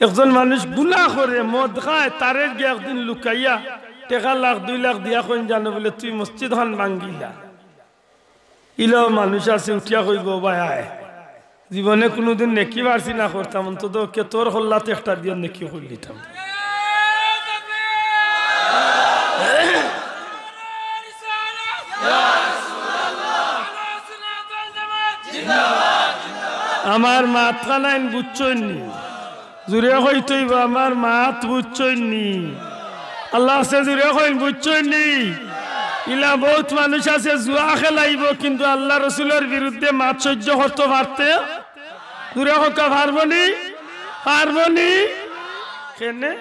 একজন মানুষ গুনাহ করে মদ খায় তারে গিয়ে একদিন লুকাইয়া টাকা লাখ 2 লাখ দিয়া কইন জানো বলে তুই মসজিদ খান ভাঙ্গিলা ইলো মানুষ আছে উঠিয়া কইব ভাই আয় জীবনে কোনোদিন নেকি বাড়ছি না করতাম অন্তত কে তোর হল্লাতে একটা দিয়ে নেকি করলিতাম আমার মাথা নাইন বুঝছইনি জুড়ে হইতইব আমার মাত বুঝছইনি আল্লাহ সে জুড়ে হইন বুঝছইনি ইলা বহুত মানুষ আছে জুয়া খেলাইব কিন্তু আল্লাহ রসুলের বিরুদ্ধে মাত সহ্য করতে পারতে জুড়ে হকা পারবনি কেনে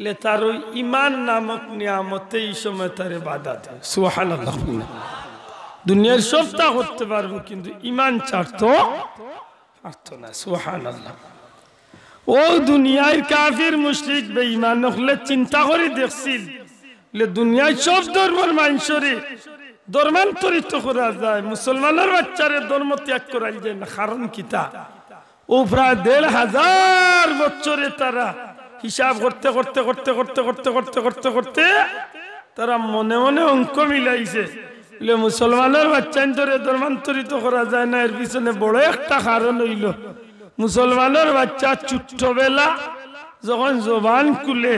লে তার ওই ইমান নামক নিয়ামতে এই সময় তারে বাধা দেয় সুবহানাল্লাহ দুনিয়ার সবটা করতে পারবো কিন্তু ইমান ছাড়তো পারতো না সুবহানাল্লাহ ও দুনিয়ার কাফির মুশরিক বেঈমান হলে চিন্তা করে দেখছিল লে দুনিয়ায় সব ধর্মের মানুষরে ধর্মান্তরিত করা যায় মুসলমানের বাচ্চারে ধর্ম ত্যাগ করা যায় না কারণ কিতা ও প্রায় 1,500 বছরে তারা হিসাব করতে করতে করতে করতে করতে করতে করতে করতে তারা মনে মনে অঙ্ক মিলাইছে বলে মুসলমানের বাচ্চান ধরে ধর্মান্তরিত করা যায় না এর পিছনে বড় একটা কারণ হইল মুসলমানের বাচ্চা ছোট্টবেলা যখন জবান খুলে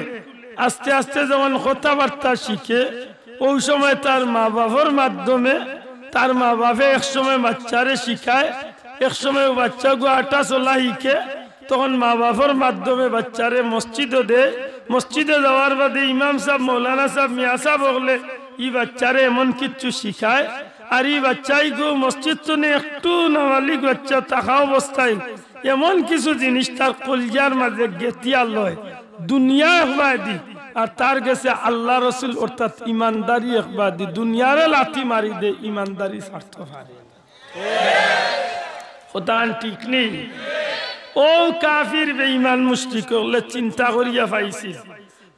আস্তে আস্তে যখন কথাবার্তা শিখে ওই সময় তার মা বাবার মাধ্যমে তার মা বাবা এক সময় বাচ্চারে শিখায় এক সময় বাচ্চা গো আটা চলা শিখে তখন মা বাবার মাধ্যমে বাচ্চারে মসজিদে দেয় মসজিদে যাওয়ার বাদে ইমাম সাহেব মৌলানা সাহেব মিয়া সাহেব বললে এই বাচ্চারে এমন কিছু শিখায় আর এই বাচ্চাই গো মসজিদ তো একটু নাবালিক বাচ্চা থাকা অবস্থায় এমন কিছু জিনিস তার কলজার মাঝে গেতিয়া লয় দুনিয়া একবাদি আর তার কাছে আল্লাহ রসুল অর্থাৎ ইমানদারি একবাদি দুনিয়ারে লাথি মারি দে ইমানদারি স্বার্থ পারে ওদান ঠিক নেই ও কাফির বেঈমান মুশরিক হলে চিন্তা করিয়া পাইছি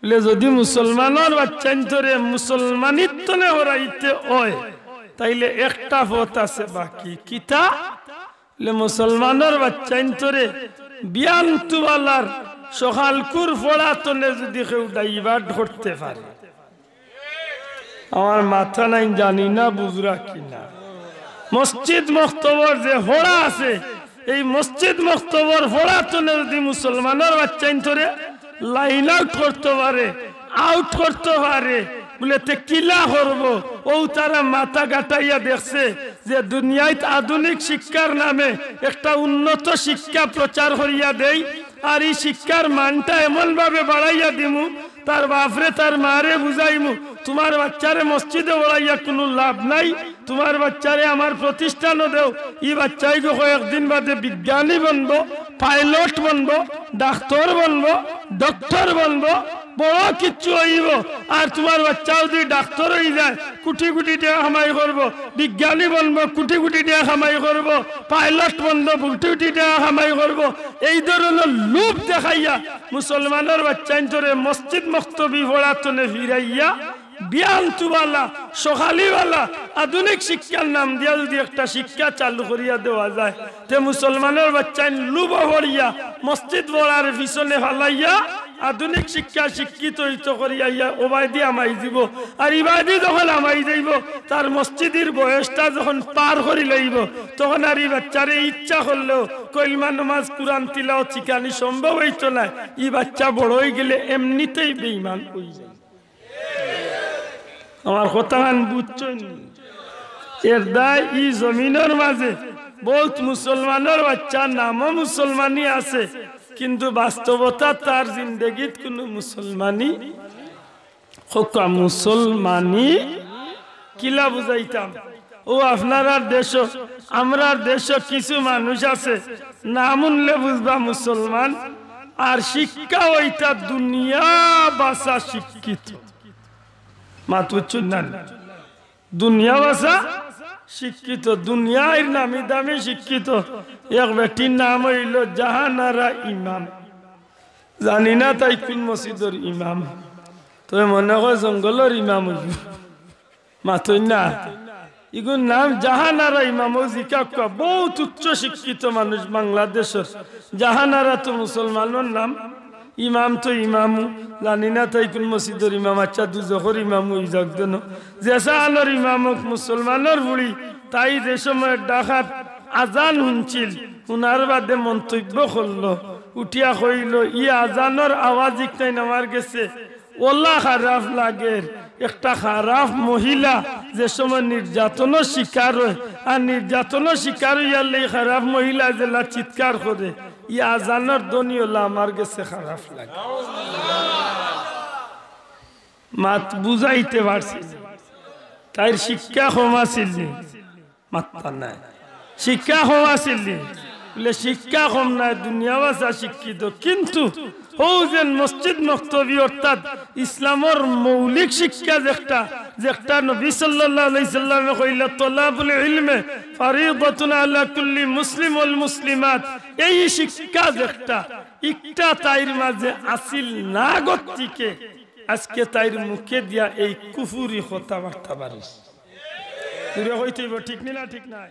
বলে যদি মুসলমানের বাচ্চান ধরে মুসলমানিত্ব নে হরাইতে হয় তাইলে একটা পথ আছে বাকি কিতা বলে মুসলমানের বাচ্চান ধরে বিয়ান তুবালার সকালকুর ফোড়াতনে যদি কেউ ডাইভার ধরতে পারে আমার মাথা নাই জানি না বুঝরা কিনা মসজিদ মক্তবর যে ফোড়া আছে এই মসজিদ মক্তবর ফোড়াতনে যদি মুসলমানের বাচ্চান ধরে লাইন আউট করতে পারে আউট করতে পারে বলে তে কিলা করব ও তারা মাথা গাটাইয়া দেখছে যে দুনিয়ায় আধুনিক শিক্ষার নামে একটা উন্নত শিক্ষা প্রচার করিয়া দেই আর এই শিক্ষার মানটা এমন ভাবে বাড়াইয়া দিমু তার বাপরে তার মারে বুঝাইমু তোমার বাচ্চারে মসজিদে বড়াইয়া কোনো লাভ নাই তোমার বাচ্চারে আমার প্রতিষ্ঠানও দেও এই বাচ্চাই গো কয়েকদিন বাদে বিজ্ঞানী বনবো পাইলট বনবো ডাক্তার বনবো ডক্টর বনবো বড় কিচ্ছু হইব আর তোমার বাচ্চা যদি ডাক্তার হয়ে যায় কোটি কোটি টাকা কামাই করবো বিজ্ঞানী বনবো কোটি কোটি টাকা কামাই করবো পাইলট বনবো কোটি কোটি টাকা কামাই করবো এই ধরনের লোভ দেখাইয়া মুসলমানের বাচ্চাই ধরে মসজিদ মক্তবি পড়াতনে ফিরাইয়া বিয়ান্তওয়ালা সকালিওয়ালা আধুনিক শিক্ষার নাম দিয়া যদি একটা শিক্ষা চালু করিয়া দেওয়া যায় তে মুসলমানের বাচ্চাই লুভ ভরিয়া মসজিদ পড়ার পিছনে ফালাইয়া আধুনিক শিক্ষা শিক্ষিত হইত করিয়া ওবাইদি আমাই দিব আর ইবাদি যখন আমাই যাইব তার মসজিদের বয়সটা যখন পার করি লইব তখন আর এই বাচ্চারে ইচ্ছা করলেও কলমা নামাজ কুরআন তিলাওয়াত শিখানি সম্ভব হইত না এই বাচ্চা বড় হয়ে গেলে এমনিতেই বেঈমান হয়ে যায় আমার কথা বুঝছেন এর দায় এই জমিনের মাঝে বহুত মুসলমানের বাচ্চা নামও মুসলমানি আছে কিন্তু বাস্তবতা তার জিন্দগিত কোনো মুসলমানি মুসলমানি কিলা বুঝাইতাম ও আপনার দেশ আমরা দেশ কিছু মানুষ আছে নাম উনলে বুঝবা মুসলমান আর শিক্ষা ওইটা দুনিয়া ভাষা শিক্ষিত মাতুচ্ছুন না দুনিয়া ভাষা শিক্ষিত দুনিয়ার নামি দামি শিক্ষিত এক ব্যক্তির নাম হইল জাহানারা ইমাম জানি না তাই কোন মসজিদের ইমাম তো মনে হয় জঙ্গলের ইমাম হইল মাতুন না ইগুন নাম জাহানারা ইমাম জিকা বহুত উচ্চ শিক্ষিত মানুষ বাংলাদেশের জাহানারা তো মুসলমানের নাম ইমাম তো ইমামু জানি না তাই কোন মসজিদের ইমাম আচ্ছা দুজখর ইমামু ইজগদন জেসা আলোর ইমামক মুসলমানের বুড়ি তাই যে সময় ডাকাত আজান শুনছিল শুনার বাদে মন্তব্য করলো উঠিয়া কইল ই আজানোর আওয়াজ ইকটাই নামার গেছে ওলা খারাপ লাগে একটা খারাপ মহিলা যে সময় নির্যাতনের শিকার হয় আর নির্যাতনের শিকার হইয়ালে খারাপ মহিলা যেলা চিৎকার করে ই আজানোর ধ্বনি হলো আমার কাছে খারাপ লাগে মাত বুঝাইতে পারছি তাই শিক্ষা কম আছিল মাত্রা নাই শিক্ষা কম আছিল বলে শিক্ষা কম নাই দুনিয়া ভাষা শিক্ষিত কিন্তু হৌজেন মসজিদ মক্তবি অর্থাৎ ইসলামের মৌলিক শিক্ষা যেটা নবী সাল্লাল্লাহু আলাইহি সাল্লামে কইলা তলাবুল ইলমে ফরিদাতুন আলা কুল্লি মুসলিম ওয়াল মুসলিমাত এই শিক্ষা যেটা একটা তাইর মাঝে আসিল না গতিকে আজকে তাইর মুখে দিয়া এই কুফুরি কথাবার্তা বারিস তুই হইতেইব ঠিক না ঠিক না